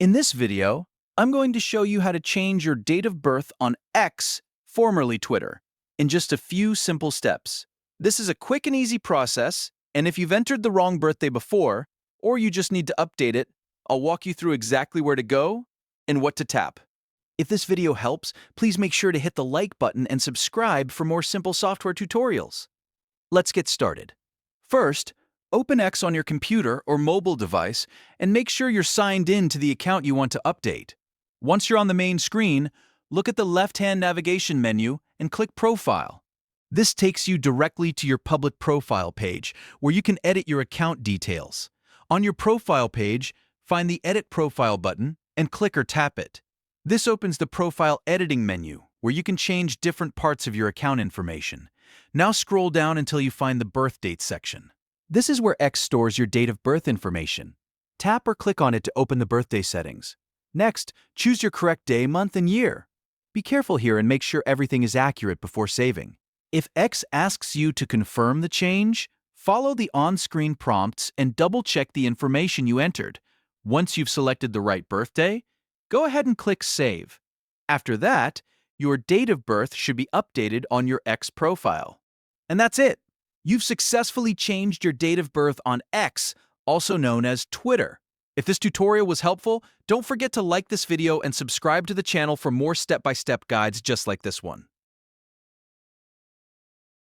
In this video, I'm going to show you how to change your date of birth on X, formerly Twitter, in just a few simple steps. This is a quick and easy process, and if you've entered the wrong birthday before, or you just need to update it, I'll walk you through exactly where to go and what to tap. If this video helps, please make sure to hit the like button and subscribe for more simple software tutorials. Let's get started. First, open X on your computer or mobile device and make sure you're signed in to the account you want to update. Once you're on the main screen, look at the left-hand navigation menu and click Profile. This takes you directly to your public profile page, where you can edit your account details. On your profile page, find the Edit Profile button and click or tap it. This opens the Profile Editing menu, where you can change different parts of your account information. Now scroll down until you find the Birth Date section. This is where X stores your date of birth information. Tap or click on it to open the birthday settings. Next, choose your correct day, month, and year. Be careful here and make sure everything is accurate before saving. If X asks you to confirm the change, follow the on-screen prompts and double-check the information you entered. Once you've selected the right birthday, go ahead and click Save. After that, your date of birth should be updated on your X profile. And that's it! You've successfully changed your date of birth on X, also known as Twitter. If this tutorial was helpful, don't forget to like this video and subscribe to the channel for more step-by-step guides just like this one.